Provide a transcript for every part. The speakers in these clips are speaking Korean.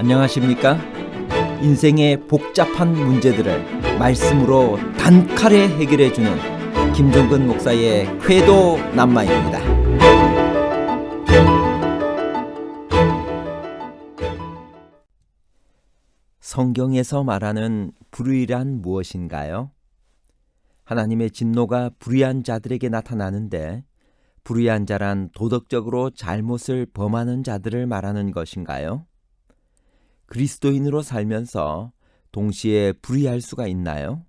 안녕하십니까? 인생의 복잡한 문제들을 말씀으로 단칼에 해결해주는 김종근 목사의 회도 남마입니다. 성경에서 말하는 불의란 무엇인가요? 하나님의 진노가 불의한 자들에게 나타나는데 불의한 자란 도덕적으로 잘못을 범하는 자들을 말하는 것인가요? 그리스도인으로 살면서 동시에 불의할 수가 있나요?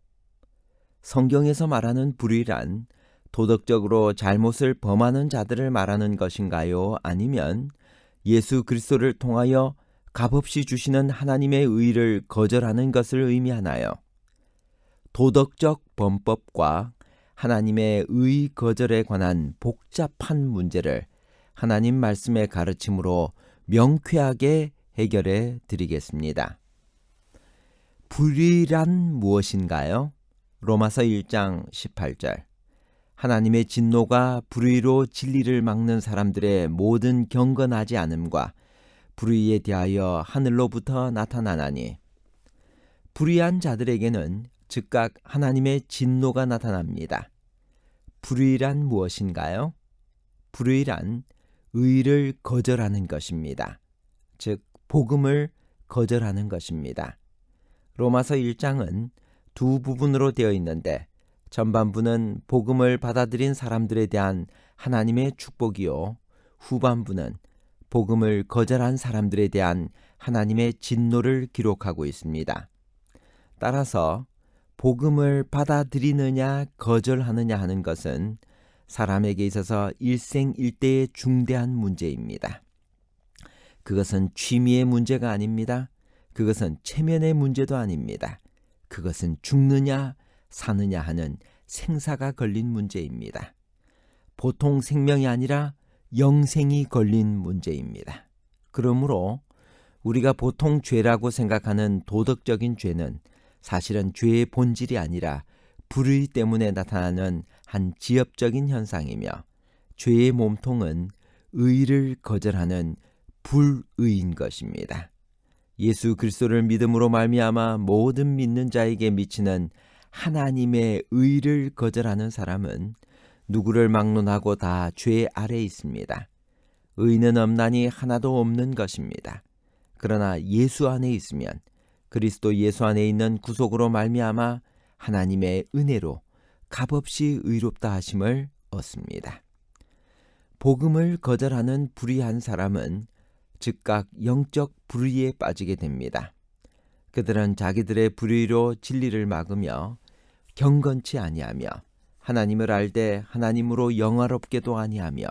성경에서 말하는 불의란 도덕적으로 잘못을 범하는 자들을 말하는 것인가요? 아니면 예수 그리스도를 통하여 값없이 주시는 하나님의 의를 거절하는 것을 의미하나요? 도덕적 범법과 하나님의 의 거절에 관한 복잡한 문제를 하나님 말씀의 가르침으로 명쾌하게 해결해 드리겠습니다. 불의란 무엇인가요? 로마서 1장 18절. 하나님의 진노가 불의로 진리를 막는 사람들의 모든 경건하지 않음과 불의에 대하여 하늘로부터 나타나나니, 불의한 자들에게는 즉각 하나님의 진노가 나타납니다. 불의란 무엇인가요? 불의란 의를 거절하는 것입니다. 즉 복음을 거절하는 것입니다. 로마서 1장은 두 부분으로 되어 있는데 전반부는 복음을 받아들인 사람들에 대한 하나님의 축복이요, 후반부는 복음을 거절한 사람들에 대한 하나님의 진노를 기록하고 있습니다. 따라서 복음을 받아들이느냐 거절하느냐 하는 것은 사람에게 있어서 일생일대의 중대한 문제입니다. 그것은 취미의 문제가 아닙니다. 그것은 체면의 문제도 아닙니다. 그것은 죽느냐 사느냐 하는 생사가 걸린 문제입니다. 보통 생명이 아니라 영생이 걸린 문제입니다. 그러므로 우리가 보통 죄라고 생각하는 도덕적인 죄는 사실은 죄의 본질이 아니라 불의 때문에 나타나는 한 지엽적인 현상이며, 죄의 몸통은 의를 거절하는 불의인 것입니다. 예수 그리스도를 믿음으로 말미암아 모든 믿는 자에게 미치는 하나님의 의를 거절하는 사람은 누구를 막론하고 다 죄 아래에 있습니다. 의는 없나니 하나도 없는 것입니다. 그러나 예수 안에 있으면, 그리스도 예수 안에 있는 구속으로 말미암아 하나님의 은혜로 값없이 의롭다 하심을 얻습니다. 복음을 거절하는 불의한 사람은 즉각 영적 불의에 빠지게 됩니다. 그들은 자기들의 불의로 진리를 막으며 경건치 아니하며 하나님을 알되 하나님으로 영화롭게도 아니하며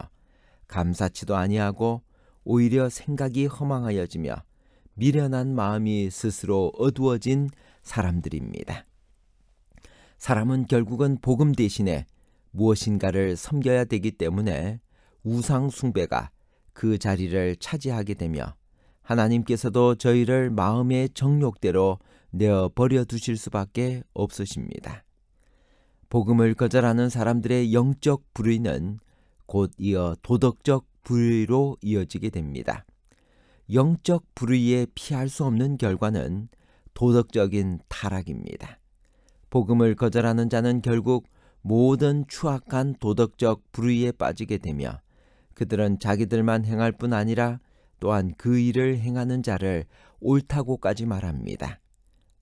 감사치도 아니하고 오히려 생각이 허망하여지며 미련한 마음이 스스로 어두워진 사람들입니다. 사람은 결국은 복음 대신에 무엇인가를 섬겨야 되기 때문에 우상 숭배가 그 자리를 차지하게 되며 하나님께서도 저희를 마음의 정욕대로 내어 버려 두실 수밖에 없으십니다. 복음을 거절하는 사람들의 영적 불의는 곧 이어 도덕적 불의로 이어지게 됩니다. 영적 불의에 피할 수 없는 결과는 도덕적인 타락입니다. 복음을 거절하는 자는 결국 모든 추악한 도덕적 불의에 빠지게 되며 그들은 자기들만 행할 뿐 아니라 또한 그 일을 행하는 자를 옳다고까지 말합니다.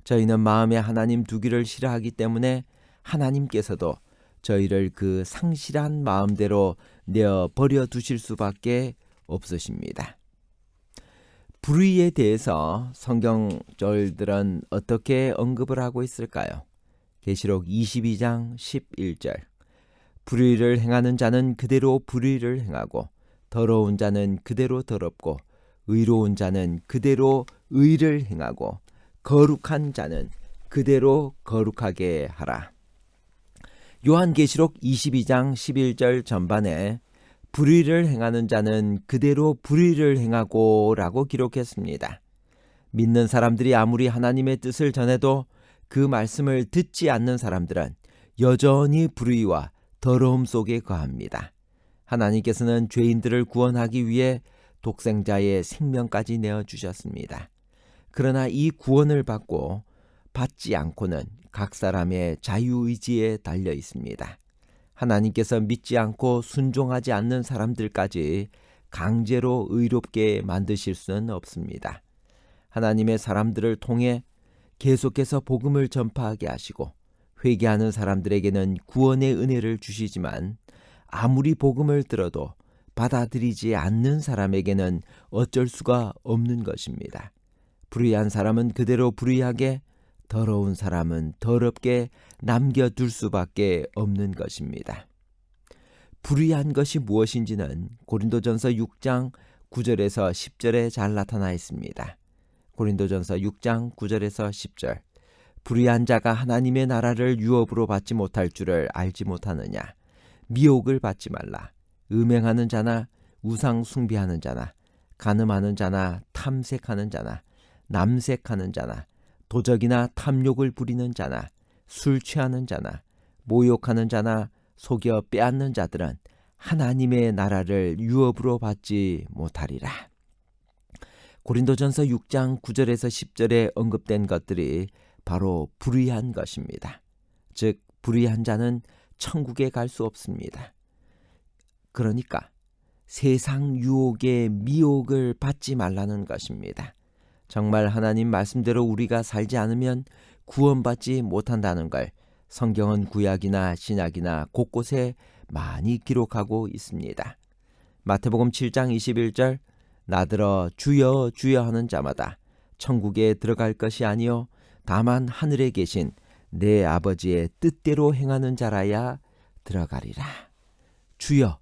저희는 마음에 하나님 두기를 싫어하기 때문에 하나님께서도 저희를 그 상실한 마음대로 내어 버려 두실 수밖에 없으십니다. 불의에 대해서 성경절들은 어떻게 언급을 하고 있을까요? 계시록 22장 11절. 불의를 행하는 자는 그대로 불의를 행하고 더러운 자는 그대로 더럽고 의로운 자는 그대로 의를 행하고 거룩한 자는 그대로 거룩하게 하라. 요한계시록 22장 11절 전반에 불의를 행하는 자는 그대로 불의를 행하고 라고 기록했습니다. 믿는 사람들이 아무리 하나님의 뜻을 전해도 그 말씀을 듣지 않는 사람들은 여전히 불의와 더러움 속에 거합니다. 하나님께서는 죄인들을 구원하기 위해 독생자의 생명까지 내어주셨습니다. 그러나 이 구원을 받고 받지 않고는 각 사람의 자유의지에 달려 있습니다. 하나님께서 믿지 않고 순종하지 않는 사람들까지 강제로 의롭게 만드실 수는 없습니다. 하나님의 사람들을 통해 계속해서 복음을 전파하게 하시고 회개하는 사람들에게는 구원의 은혜를 주시지만 아무리 복음을 들어도 받아들이지 않는 사람에게는 어쩔 수가 없는 것입니다. 불의한 사람은 그대로 불의하게, 더러운 사람은 더럽게 남겨둘 수밖에 없는 것입니다. 불의한 것이 무엇인지는 고린도전서 6장 9절에서 10절에 잘 나타나 있습니다. 고린도전서 6장 9절에서 10절. 불의한 자가 하나님의 나라를 유업으로 받지 못할 줄을 알지 못하느냐. 미혹을 받지 말라. 음행하는 자나 우상 숭배하는 자나 간음하는 자나 탐색하는 자나 남색하는 자나 도적이나 탐욕을 부리는 자나 술 취하는 자나 모욕하는 자나 속여 빼앗는 자들은 하나님의 나라를 유업으로 받지 못하리라. 고린도전서 6장 9절에서 10절에 언급된 것들이 바로 불의한 것입니다. 즉 불의한 자는 천국에 갈 수 없습니다. 그러니까 세상 유혹의 미혹을 받지 말라는 것입니다. 정말 하나님 말씀대로 우리가 살지 않으면 구원받지 못한다는 걸 성경은 구약이나 신약이나 곳곳에 많이 기록하고 있습니다. 마태복음 7장 21절 나더러 주여 주여 하는 자마다 천국에 들어갈 것이 아니요 다만 하늘에 계신 내 아버지의 뜻대로 행하는 자라야 들어가리라. 주여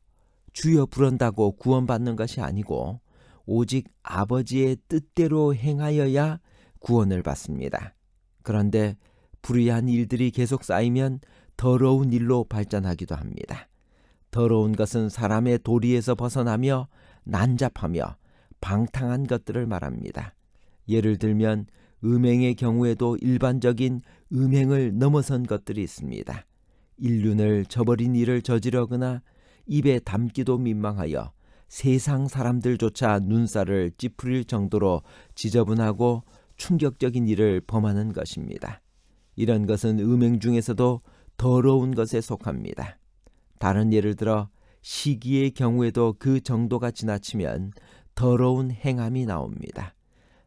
주여 부른다고 구원받는 것이 아니고 오직 아버지의 뜻대로 행하여야 구원을 받습니다. 그런데 불의한 일들이 계속 쌓이면 더러운 일로 발전하기도 합니다. 더러운 것은 사람의 도리에서 벗어나며 난잡하며 방탕한 것들을 말합니다. 예를 들면 음행의 경우에도 일반적인 음행을 넘어선 것들이 있습니다. 인륜을 저버린 일을 저지르거나 입에 담기도 민망하여 세상 사람들조차 눈살을 찌푸릴 정도로 지저분하고 충격적인 일을 범하는 것입니다. 이런 것은 음행 중에서도 더러운 것에 속합니다. 다른 예를 들어 시기의 경우에도 그 정도가 지나치면 더러운 행함이 나옵니다.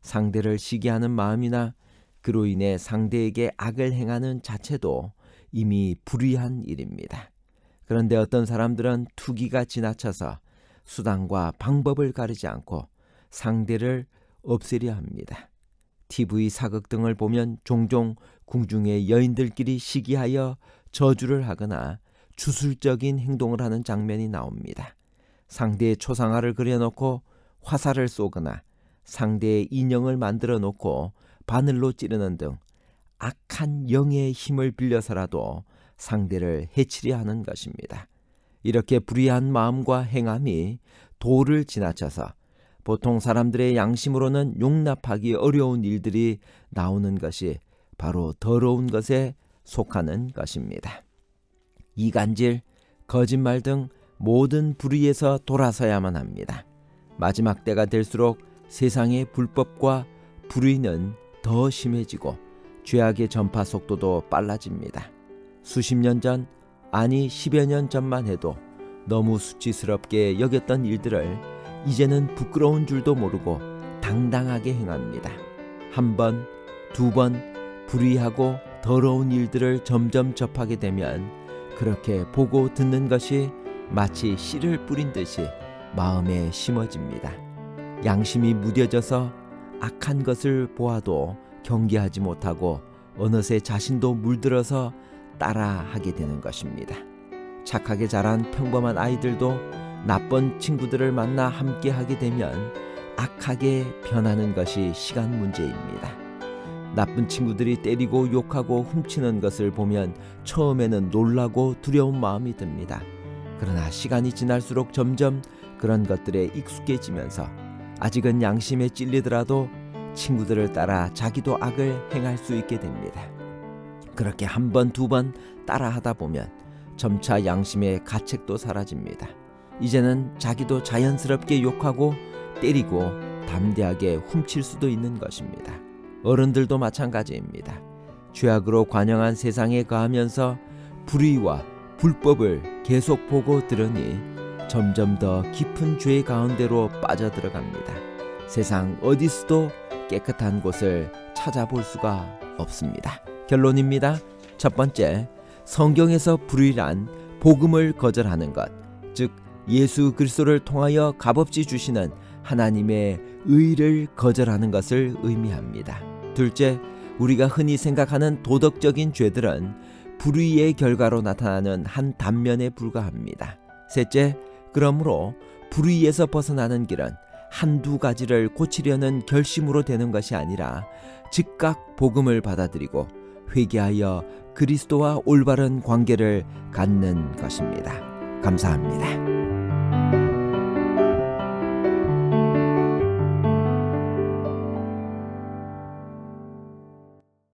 상대를 시기하는 마음이나 그로 인해 상대에게 악을 행하는 자체도 이미 불의한 일입니다. 그런데 어떤 사람들은 투기가 지나쳐서 수단과 방법을 가리지 않고 상대를 없애려 합니다. TV 사극 등을 보면 종종 궁중의 여인들끼리 시기하여 저주를 하거나 주술적인 행동을 하는 장면이 나옵니다. 상대의 초상화를 그려놓고 화살을 쏘거나 상대의 인형을 만들어 놓고 바늘로 찌르는 등 악한 영의 힘을 빌려서라도 상대를 해치려 하는 것입니다. 이렇게 불의한 마음과 행함이 도를 지나쳐서 보통 사람들의 양심으로는 용납하기 어려운 일들이 나오는 것이 바로 더러운 것에 속하는 것입니다. 이간질, 거짓말 등 모든 불의에서 돌아서야만 합니다. 마지막 때가 될수록 세상의 불법과 불의는 더 심해지고 죄악의 전파 속도도 빨라집니다. 수십 년 전, 아니 10여 년 전만 해도 너무 수치스럽게 여겼던 일들을 이제는 부끄러운 줄도 모르고 당당하게 행합니다. 한 번, 두 번 불의하고 더러운 일들을 점점 접하게 되면 그렇게 보고 듣는 것이 마치 씨를 뿌린 듯이 마음에 심어집니다. 양심이 무뎌져서 악한 것을 보아도 경계하지 못하고 어느새 자신도 물들어서 따라하게 되는 것입니다. 착하게 자란 평범한 아이들도 나쁜 친구들을 만나 함께 하게 되면 악하게 변하는 것이 시간 문제입니다. 나쁜 친구들이 때리고 욕하고 훔치는 것을 보면 처음에는 놀라고 두려운 마음이 듭니다. 그러나 시간이 지날수록 점점 그런 것들에 익숙해지면서 아직은 양심에 찔리더라도 친구들을 따라 자기도 악을 행할 수 있게 됩니다. 그렇게 한 번, 두 번 따라하다 보면 점차 양심의 가책도 사라집니다. 이제는 자기도 자연스럽게 욕하고 때리고 담대하게 훔칠 수도 있는 것입니다. 어른들도 마찬가지입니다. 죄악으로 관영한 세상에 거하면서 불의와 불법을 계속 보고 들으니 점점 더 깊은 죄 가운데로 빠져들어갑니다. 세상 어디서도 깨끗한 곳을 찾아볼 수가 없습니다. 결론입니다. 첫 번째, 성경에서 불의란 복음을 거절하는 것, 즉 예수 그리스도를 통하여 값없이 주시는 하나님의 의를 거절하는 것을 의미합니다. 둘째, 우리가 흔히 생각하는 도덕적인 죄들은 불의의 결과로 나타나는 한 단면에 불과합니다. 셋째, 그러므로 불의에서 벗어나는 길은 한두 가지를 고치려는 결심으로 되는 것이 아니라 즉각 복음을 받아들이고 회개하여 그리스도와 올바른 관계를 갖는 것입니다. 감사합니다.